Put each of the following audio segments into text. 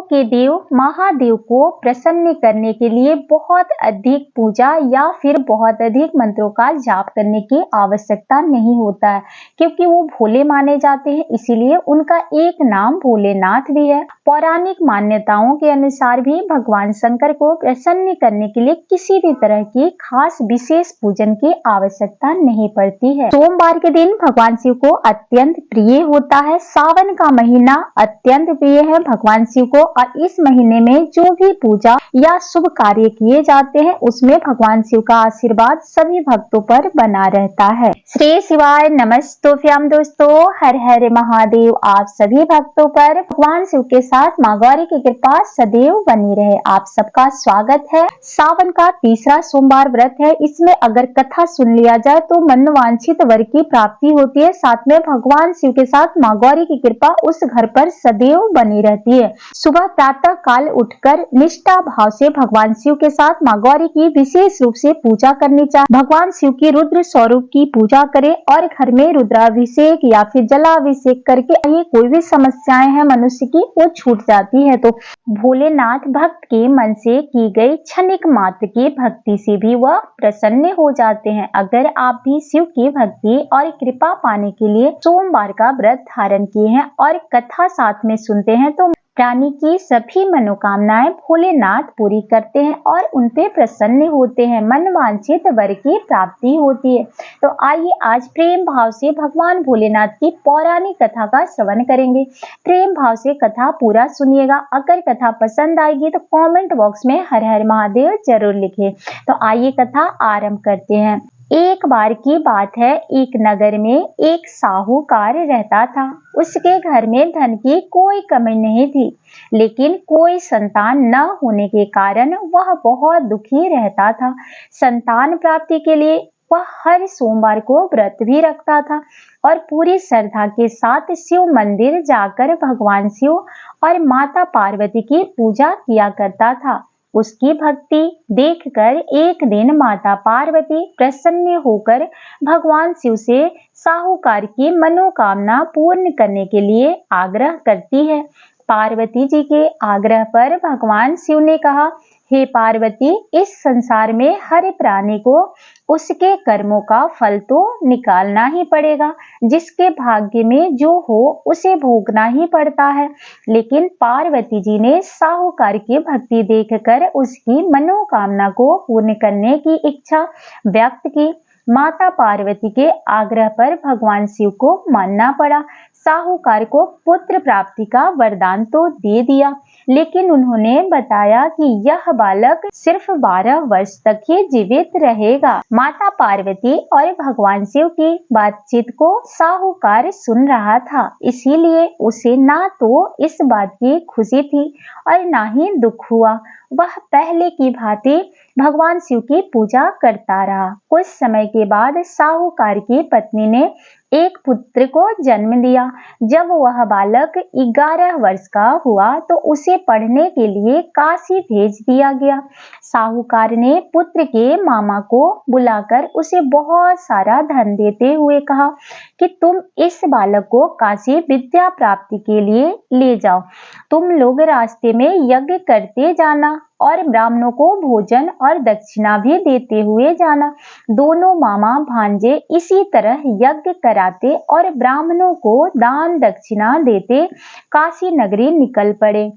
के देव महादेव को प्रसन्न करने के लिए बहुत अधिक पूजा या फिर बहुत अधिक मंत्रों का जाप करने की आवश्यकता नहीं होता है, क्योंकि वो भोले माने जाते हैं। इसीलिए उनका एक नाम भोलेनाथ भी है। पौराणिक मान्यताओं के अनुसार भी भगवान शंकर को प्रसन्न करने के लिए किसी भी तरह की खास विशेष पूजन की आवश्यकता नहीं पड़ती है। सोमवार के दिन भगवान शिव को अत्यंत प्रिय होता है। सावन का महीना अत्यंत प्रिय है भगवान शिव को, और इस महीने में जो भी पूजा या शुभ कार्य किए जाते हैं उसमें भगवान शिव का आशीर्वाद सभी भक्तों पर बना रहता है। श्री शिवाय नमस्तोभ्यम दोस्तों, हर हर महादेव। आप सभी भक्तों पर भगवान शिव के साथ मां गौरी की कृपा सदैव बनी रहे। आप सबका स्वागत है। सावन का तीसरा सोमवार व्रत है। इसमें अगर कथा सुन लिया जाए तो मनोवांछित वर की प्राप्ति होती है। साथ में भगवान शिव के साथ मां गौरी की कृपा उस घर पर सदैव बनी रहती है। सुबह प्रातः काल उठकर निष्ठा भाव से भगवान शिव के साथ मां गौरी की विशेष रूप से पूजा करनी चाहिए। भगवान शिव की रुद्र स्वरूप की पूजा करें और घर में रुद्राभिषेक या फिर जलाभिषेक करके ये कोई भी समस्याएं हैं मनुष्य की वो छूट जाती है। तो भोलेनाथ भक्त के मन से की गई क्षणिक मात्र की भक्ति से भी वह प्रसन्न हो जाते हैं। अगर आप भी शिव की भक्ति और कृपा पाने के लिए सोमवार का व्रत धारण किए हैं और कथा साथ में सुनते हैं तो प्राणी की सभी मनोकामनाएं भोलेनाथ पूरी करते हैं और उन पे प्रसन्न होते हैं। मनवांछित वर की प्राप्ति होती है। तो आइए आज प्रेम भाव से भगवान भोलेनाथ की पौराणिक कथा का श्रवण करेंगे। प्रेम भाव से कथा पूरा सुनिएगा। अगर कथा पसंद आएगी तो कमेंट बॉक्स में हर हर महादेव जरूर लिखें। तो आइए कथा आरंभ करते हैं। एक बार की बात है, एक नगर में एक साहूकार रहता था। उसके घर में धन की कोई कमी नहीं थी, लेकिन कोई संतान न होने के कारण वह बहुत दुखी रहता था। संतान प्राप्ति के लिए वह हर सोमवार को व्रत भी रखता था और पूरी श्रद्धा के साथ शिव मंदिर जाकर भगवान शिव और माता पार्वती की पूजा किया करता था। उसकी भक्ति देखकर एक दिन माता पार्वती प्रसन्न होकर भगवान शिव से साहूकार की मनोकामना पूर्ण करने के लिए आग्रह करती है। पार्वती जी के आग्रह पर भगवान शिव ने कहा, हे पार्वती, इस संसार में हर प्राणी को उसके कर्मों का फल तो निकालना ही पड़ेगा। जिसके भाग्य में जो हो उसे भोगना ही पड़ता है। लेकिन पार्वती जी ने साहूकार की भक्ति देखकर उसकी मनोकामना को पूर्ण करने की इच्छा व्यक्त की। माता पार्वती के आग्रह पर भगवान शिव को मानना पड़ा। साहूकार को पुत्र प्राप्ति का वरदान तो दे दिया, लेकिन उन्होंने बताया कि यह बालक सिर्फ 12 वर्ष तक ही जीवित रहेगा। माता पार्वती और भगवान शिव की बातचीत को साहूकार सुन रहा था, इसीलिए उसे ना तो इस बात की खुशी थी और ना ही दुख हुआ। वह पहले की भांति भगवान शिव की पूजा करता रहा। कुछ समय के बाद साहूकार की पत्नी ने एक पुत्र को जन्म दिया। जब वह बालक 11 वर्ष का हुआ तो उसे पढ़ने के लिए काशी भेज दिया गया। साहूकार ने पुत्र के मामा को बुलाकर उसे बहुत सारा धन देते हुए कहा कि तुम इस बालक को काशी विद्या प्राप्ति के लिए ले जाओ। तुम लोग रास्ते में यज्ञ करते जाना और ब्राह्मणों को भोजन और दक्षिणा भी देते हुए जाना। दोनों मामा भांजे इसी तरह यज्ञ कराते और ब्राह्मणों को दान दक्षिणा देते काशी नगरी निकल पड़े।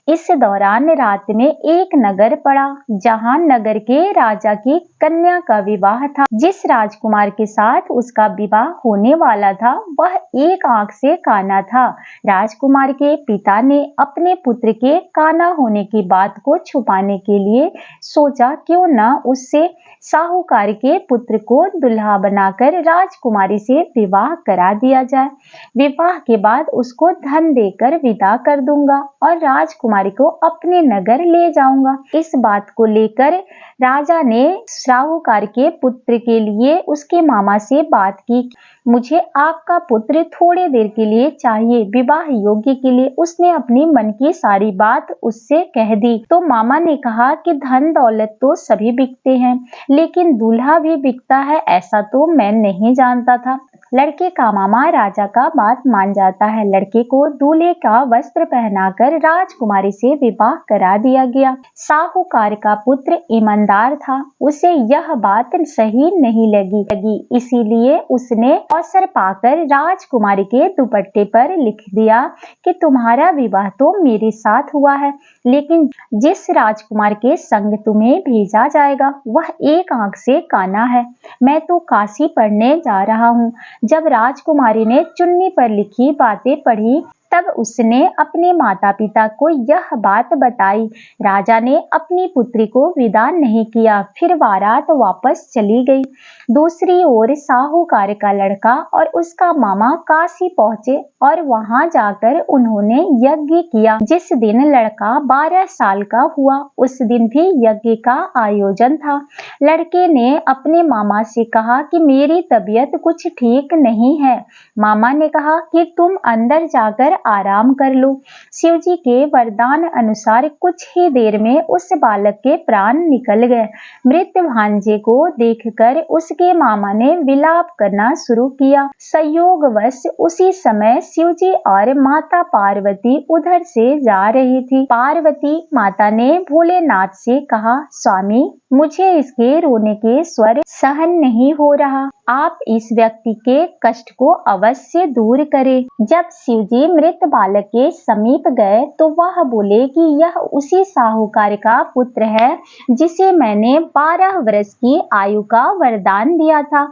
इस दौरान रात में एक नगर पड़ा, जहां नगर के राजा की कन्या का विवाह था। जिस राजकुमार के साथ उसका विवाह होने वाला था वह एक आंख से काना था। राजकुमार के पिता ने अपने पुत्र के काना होने की बात को छुपाने के लिए सोचा क्यों न उससे साहूकार के पुत्र को दुल्हा बनाकर राजकुमारी से विवाह करा दिया जाए। विवाह के बाद उसको धन देकर विदा कर दूंगा और राजकुमारी को अपने नगर ले जाऊंगा। इस बात को लेकर राजा ने साहूकार के पुत्र के लिए उसके मामा से बात की। मुझे आपका पुत्र थोड़ी देर के लिए चाहिए, विवाह योग्य के लिए। उसने अपनी मन की सारी बात उससे कह दी। तो मामा ने कहा कि धन दौलत तो सभी बिकते हैं, लेकिन दूल्हा भी बिकता है, ऐसा तो मैं नहीं जानता था। लड़के का मामा राजा का बात मान जाता है। लड़के को दूल्हे का वस्त्र पहनाकर राजकुमारी से विवाह करा दिया गया। साहूकार का पुत्र ईमानदार था, उसे यह बात सही नहीं लगी, इसीलिए उसने अवसर पाकर राजकुमारी के दुपट्टे पर लिख दिया कि तुम्हारा विवाह तो मेरे साथ हुआ है, लेकिन जिस राजकुमार के संग तुम्हें भेजा जाएगा वह एक आंख से काना है। मैं तो काशी पढ़ने जा रहा हूँ। जब राजकुमारी ने चुन्नी पर लिखी बातें पढ़ी तब उसने अपने माता पिता को यह बात बताई। राजा ने अपनी पुत्री को विदा नहीं किया, फिर बारात वापस चली गई। दूसरी ओर साहूकार का लड़का और उसका मामा काशी पहुंचे और वहां जाकर उन्होंने यज्ञ किया। जिस दिन लड़का 12 साल का हुआ उस दिन भी यज्ञ का आयोजन था। लड़के ने अपने मामा से कहा कि मेरी तबीयत कुछ ठीक नहीं है। मामा ने कहा कि तुम अंदर जाकर आराम कर लो। शिवजी के वरदान अनुसार कुछ ही देर में उस बालक के प्राण निकल गए। मृत भांजे को देखकर उसके मामा ने विलाप करना शुरू किया। संयोगवश उसी समय शिवजी और माता पार्वती उधर से जा रही थी। पार्वती माता ने भोलेनाथ से कहा, स्वामी मुझे इसके रोने के स्वर सहन नहीं हो रहा, आप इस व्यक्ति के कष्ट को अवश्य दूर करें। जब शिवजी मृत बालक के समीप गए तो वह बोले कि यह उसी साहूकार का पुत्र है जिसे मैंने 12 वर्ष की आयु का वरदान दिया था।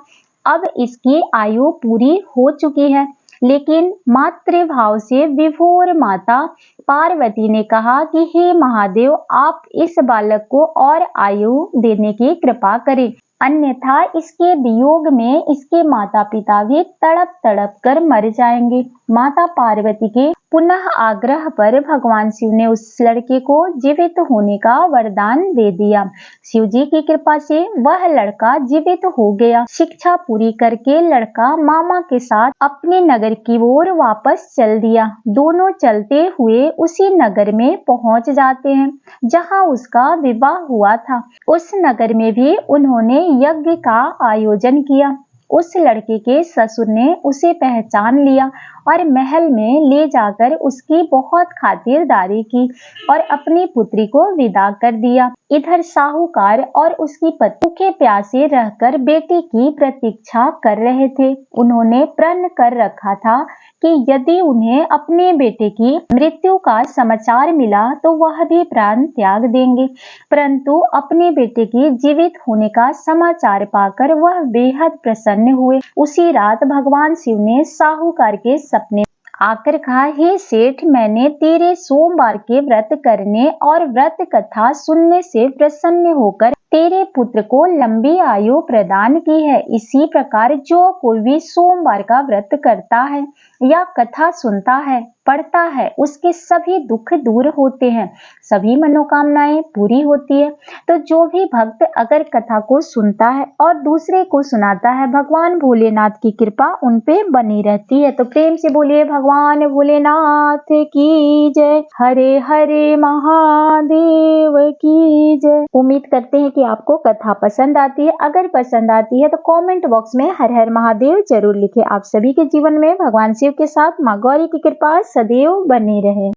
अब इसकी आयु पूरी हो चुकी है। लेकिन मातृभाव से विभोर माता पार्वती ने कहा कि हे महादेव, आप इस बालक को और आयु देने की कृपा करें, अन्यथा इसके वियोग में इसके माता पिता भी तड़प तड़प कर मर जाएंगे। माता पार्वती के पुनः आग्रह पर भगवान शिव ने उस लड़के को जीवित होने का वरदान दे दिया। शिव जी की कृपा से वह लड़का जीवित हो गया। शिक्षा पूरी करके लड़का मामा के साथ अपने नगर की ओर वापस चल दिया। दोनों चलते हुए उसी नगर में पहुंच जाते हैं जहां उसका विवाह हुआ था। उस नगर में भी उन्होंने यज्ञ का आयोजन किया। उस लड़के के ससुर ने उसे पहचान लिया और महल में ले जाकर उसकी बहुत खातिरदारी की और अपनी पुत्री को विदा कर दिया। इधर साहूकार और उसकी पत्नी भूखे प्यासे रहकर बेटी की प्रतीक्षा कर रहे थे। उन्होंने प्रण कर रखा था कि यदि उन्हें अपने बेटे की मृत्यु का समाचार मिला तो वह भी प्राण त्याग देंगे, परंतु अपने बेटे के जीवित होने का समाचार पाकर वह बेहद प्रसन्न हुए। उसी रात भगवान शिव ने साहूकार के सपने आकर कहा, हे सेठ, मैंने तेरे सोमवार के व्रत करने और व्रत कथा सुनने से प्रसन्न होकर तेरे पुत्र को लंबी आयु प्रदान की है। इसी प्रकार जो कोई भी सोमवार का व्रत करता है या कथा सुनता है, पढ़ता है, उसके सभी दुख दूर होते हैं, सभी मनोकामनाएं पूरी होती है। तो जो भी भक्त अगर कथा को सुनता है और दूसरे को सुनाता है, भगवान भोलेनाथ की कृपा उन पे बनी रहती है। तो प्रेम से बोलिए भगवान भोलेनाथ की जय। हरे हरे महादेव की जय। उम्मीद करते हैं कि आपको कथा पसंद आती है। अगर पसंद आती है तो कमेंट बॉक्स में हर हर महादेव जरूर लिखें। आप सभी के जीवन में भगवान शिव के साथ माँ गौरी की कृपा सदैव बनी रहे।